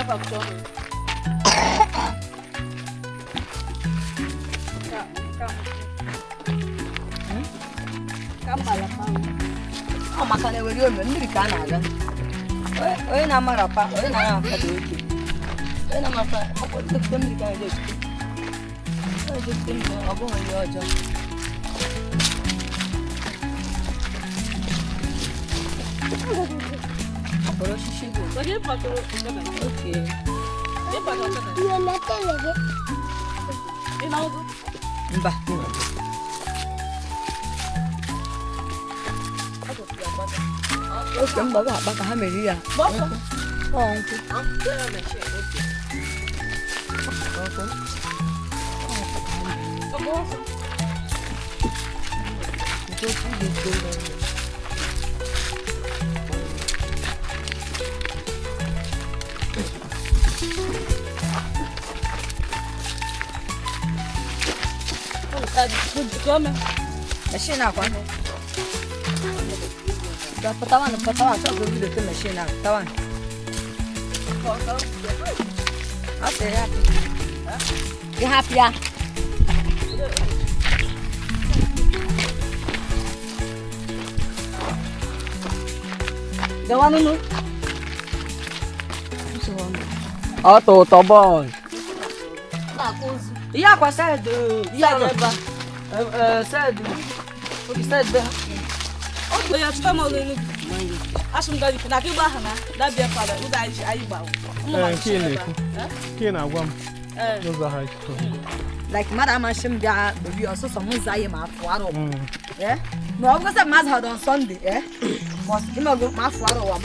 Oh, makanya we do mmiri ka na-aga. Onye na-amara pa, onye na-amara dị oke. Onye na-amara ọkwa ndị mmiri ka na-eji oke. Onye ji oke mmiri ọ bụghị ihe ọjọọ. Ọkpọrọ osisi bụ. Okay. Mba. Oke mba akpa ka ha mere ya. Ọ machine akwa. Patawan, so go with the machine now. Patawan. Okay, happy. You happy? Yeah. The one no. Auto boy. Yeah, kwa said. Yeah, said. What said? Oh, you have come all in. Asum dadi na ke ba hana da bia fada u da ayi ba. Kina gwam. No za ha. Like madam ashim dia baby also some zaye ma afuaro. Yeah? No, I'm going to have on Sunday, eh? Because you know go ma afuaro wa.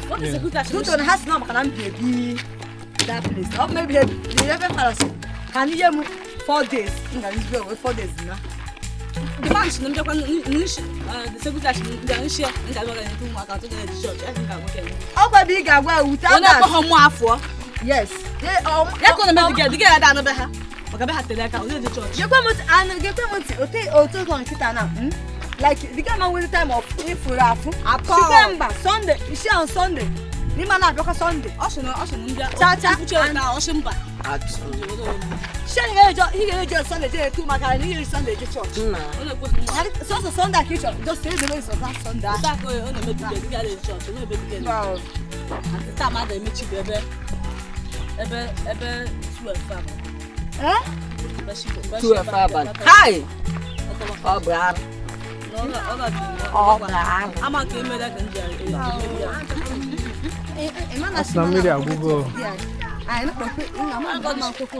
What is a good You don't have no can be that place. Or maybe the level for can you 4 days? English go 4 days na. The man should not the secretary don't share and I want to work out to the church. I think I will. Oh, baby, go without that. Yes. They are going to make the girl down over her. Okay, I have to like the church. You come and get them to consider now. Like the girl with the time of if we are September, Sunday, you see on Sunday. You man not work Sunday. Also, Cha now, Oshimba. He just Sunday, 2 months, he is Sunday church. So Sunday kitchen, just say the way so that Sunday. That way, on the church, no big. Wow. At the time, I meet you, baby. Ebe 12 Eh? 12 Hi! Oh, bravo. Oh, bravo. I'm not going to make that. Aslamiri agugo. I know. I'm going to go.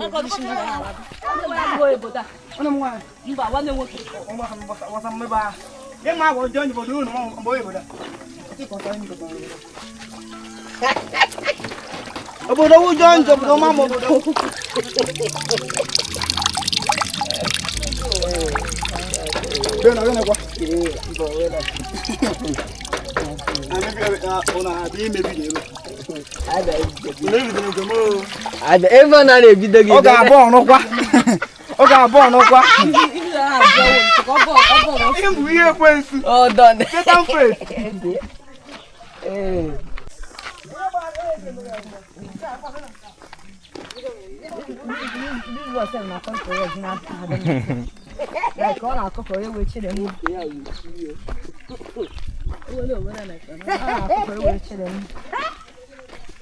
Like all our cocoa, we chill them.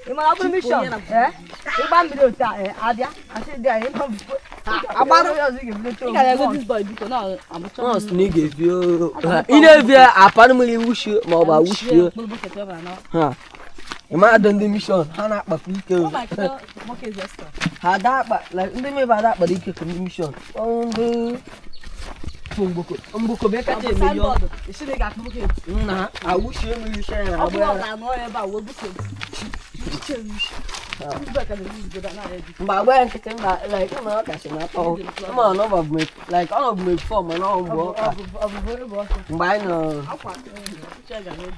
You might have mission, eh? You want me to tell Adia? I said, there ain't no. About this boy because now I'm Oh, sneak if you. In a apparently wish you, Mama, wish you. Huh? You might have done the mission. Hannah, but people. Had that, but like, they may have that, but he took the mission. Oh, the. Umbuko beka je mi yo. Isi le ga kubu ke. Na, I wish you will share. I know about what book. But when kitchen like I'm not catching up. Oh, come on over me. Like all of me form and all work. Buy no.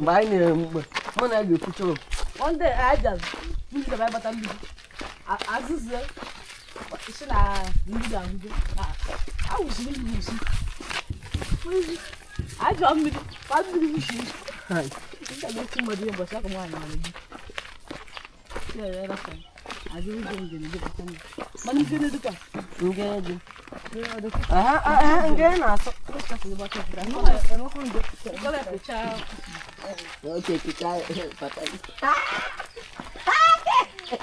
Buy no. When I go picture. One day I just put the Bible to me. As is there. Isi na ndi ga ndu. I was really I don't know. I don't know. I don't know. Aje uzo ngene de kutan. Mani ngene duka. Ngene. Aha, ngene naso. No kondo. Kala picha. Okay, kita patai.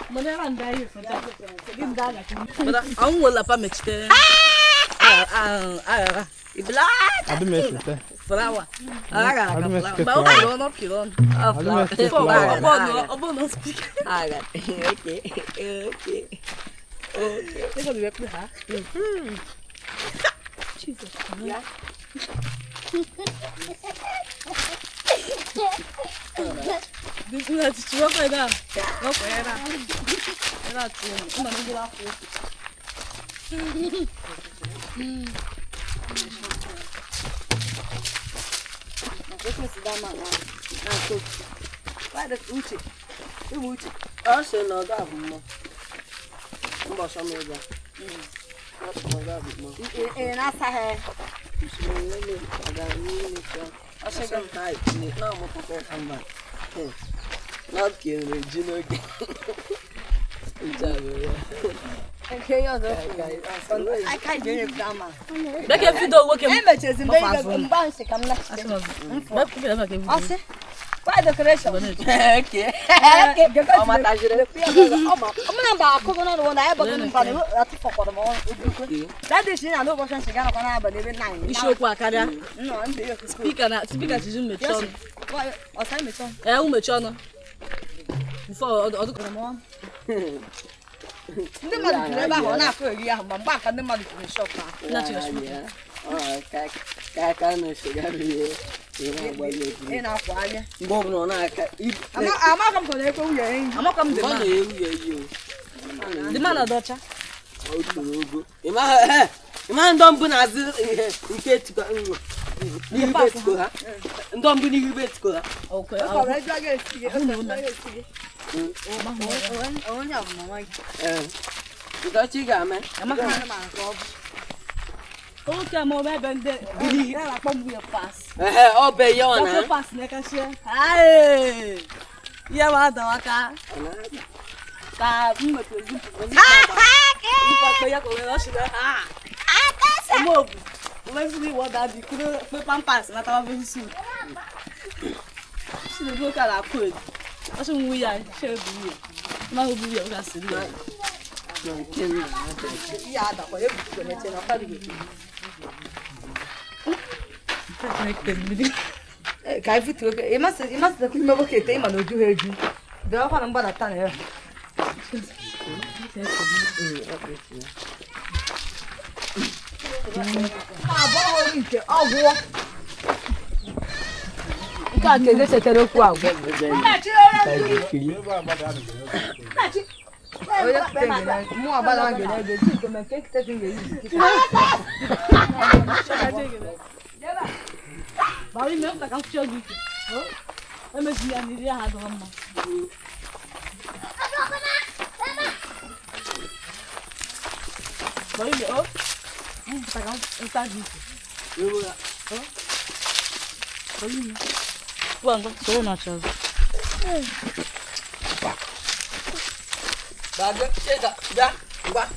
Mane randa yi fata. Segin daga kin. Bada an wala pa mechite. Ibla. Adu mesite. Flower. Aga. Adu mesite. Ba o no kilon. Flower. Obo speak. Aga. Okay. Deixa eu ver aqui, ha. Jesus. Ya. This is not true for that. No for that. Era true. Uma não deu a foto. Deixa se dar uma na vai da uche. E uche. Ase no da mo. Mbo so me ja. Na sa he. Ase ga tai ni na mo ko ko amba. Na ke re jino ke. Okay, yo do. I can't do it, grandma. Daqui a video wo ke. E me cheze be mba se kam na. Ba ku be ba ke. Ase. Why decoration? Okay. O ma ta jire. I'm not about coconut one. I have a that's for the moment. That is in another version. She got a but even 9. Isho kwa kada. No, I'm the Speaker ti zoom me chon. Why? What's time it's on? U me chon. Before odo Come ndị mmadụ jiri ebe ahụ ọ na-afụ eri ahụ ma mgbe aka ndị mmadụ jiri shop ahụ na chiri ka no shigari ị na-akwa anya mgbe ọbụla na-aka amaka m kọrọ ekwe nwunye enyi amaka m dị ọ mma na-ewu ya iyo dị mma na dọcha otu ogo ịma ndị mbụ na-azụ ihe nke tikọ n'ihu betiko ha ndị mbụ n'ihu betiko ha okay ọ kọrọ eju aga esige onye ọ bụ mama gị ndọchi ga-ame amaka okay mo be bende bili na kpọ m ya pass ọ bụ ya ọ na pass na ka share ai ya ma da waka ka mmepe zipu zipu ya ko le shi ha mo mo fi wo da bi ku pe pampers na ta wa fi su shi le go ka la ko o so mu ya she bu ma ho bu ya o ka se ri ya da ko ye bu ne che na fa di ka ifutu oke ịmasị da klime oke te ịma na oju ha eju dị ọkwa na mgbadata na ya abụọ nke ọgwụọ nke a ka eze chetara okwu agwụ mụ agbada gị na ego nke ma nke nkịta gị ga-eyi Bari meu tá com choque. Oh, mas já me deu errado, mamãe. Bari meu, oh, tá com tá disso. Oh, bari meu. Quando tô na casa. Baga chega, já, vá.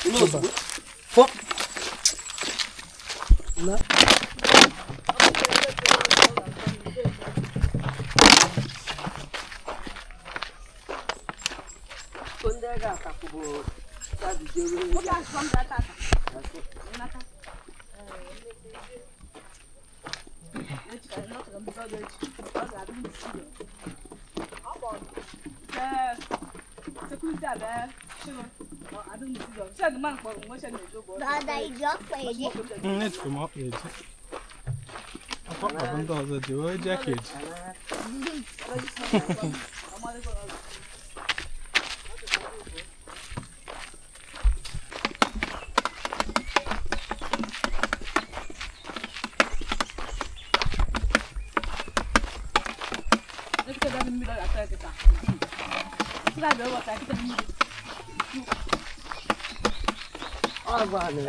Novo. Fo. Na. Kondega kakubo. Sabe de eu. O que as vamos dar tata? Nata. Net from up here. I thought I went to the door jacket.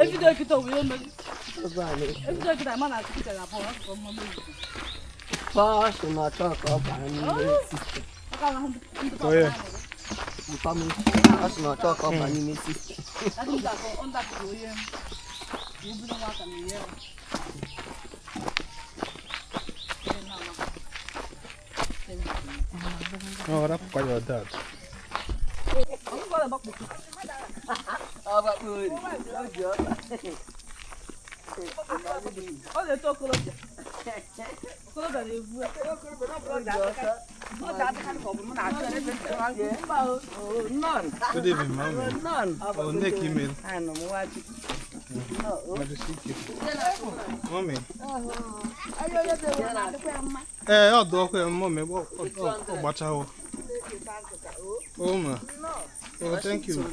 Every day kita will make. Vale. Every day kita mana kita na pon ko mo mo. Posso na troca para mim. Oh yeah. Come in. That's not talk about any system. I think that's on that way. You bring water in here. Oh, that's quite your dad. Oh, they talk a lot. Good evening, Mommy. Oh, Nick email. Mommy. I'll do okay, Mommy. Watch out. Oh, ma. Oh, thank you.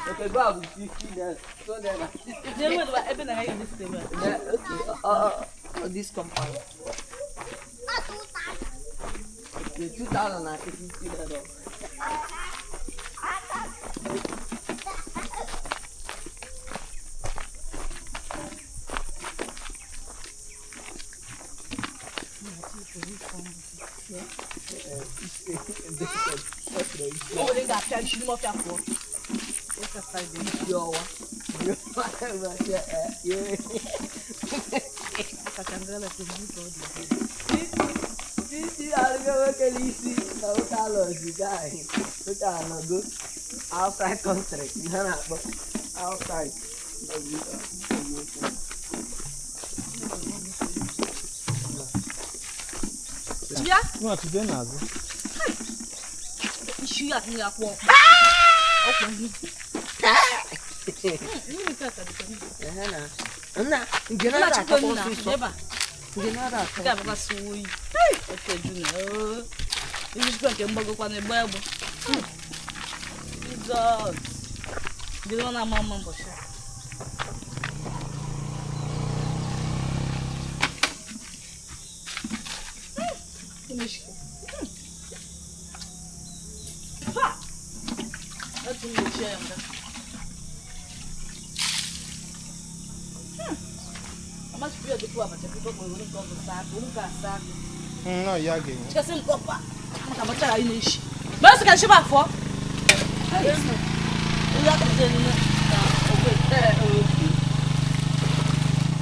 Okay, Bob, 50 there. So then, this compound. The 2050 there. Oh, they got to shoot him off that floor. Yo, outside country, outside. Yeah? What is that? She got me up. No, you're again. Just in Copa. Mas que chama fo.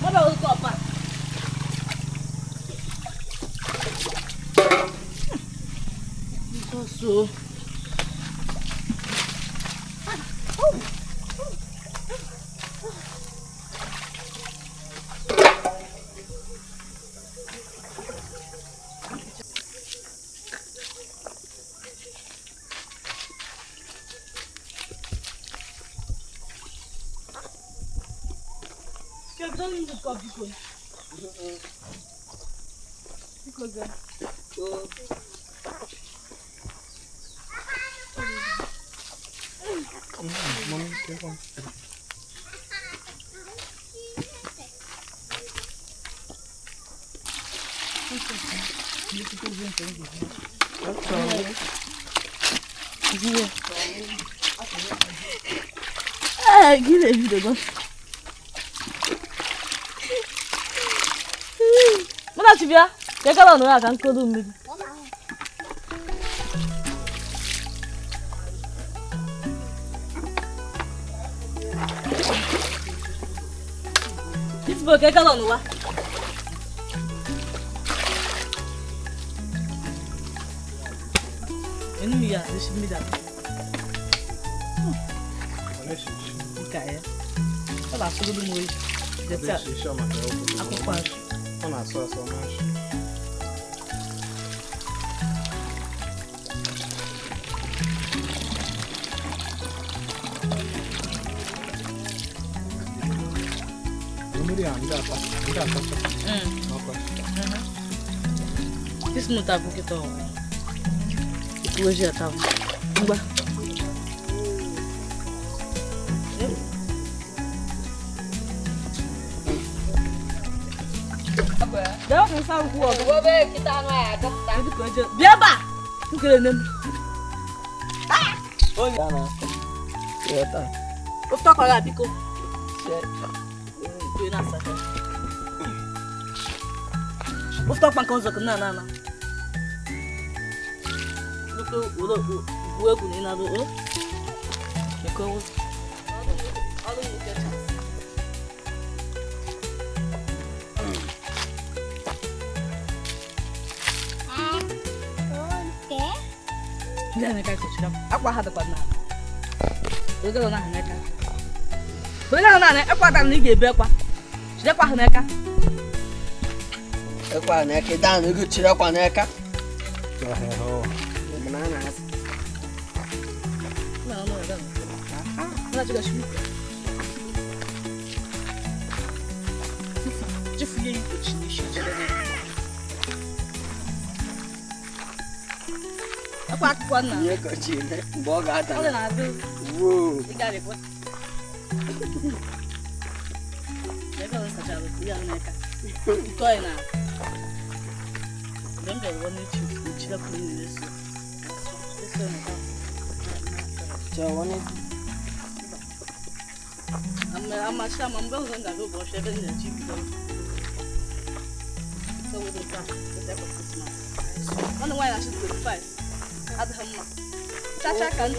Manda o Copa. Isso. Mommy, take one. Ah, que delícia. Mana tibia? Quer que ela não é can todo mundo. Isso porque que ela não é? Enemy, deixa me dar. Okay. Olha, tudo do noite. Deixa eu chamar a acompanho. Olha só mais. Isso não tá porque tô. Hoje já tava. Vamos. Đó, làm sao của Bố bê kita ngoại cấp cái cửa chưa? Biết bà. Cứ kêu lên. Ôi, ra nè. Được rồi. Úp tóc vào lại đi cô. Chết. Tuyến nào sao? Stop and consult na. Look, work in another. The call. I don't look at us. Then I got to shut up. I had a bad now. We're going on a neck. We're not on a quad and leave a bear. She's a quack. Ekwa na eke dan ego chire kwa na eka. Bananas. No. Let's go shoot. Just you shoot. A quack one now. Ye ko chine bo ga ta. All I do. Wo. You got it. What? Never was such a young neck. Going now. Don't get one which up in this. This one. So one is I'm a sham, I'm going to go for 7 and cheap. So we don't have the devil Christmas. On the way I should go first. At home. Chacha can na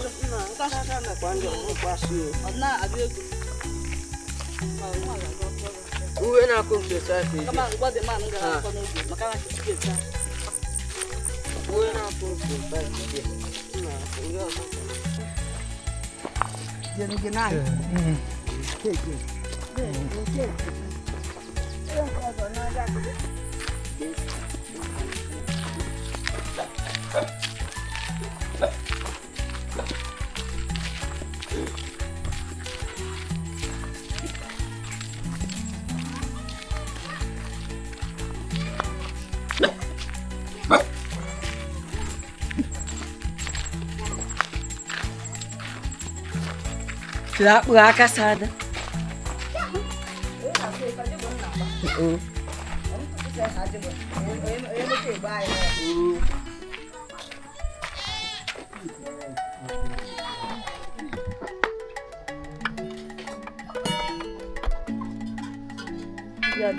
kwanja kwasu. I'm not a good. Uwe na ko pesa ti. Come on, what the man going to do? Makana to get that. Uwe na ko pesa ti. Na uwe. Then again, I take it. Tira a caçada. Yeah,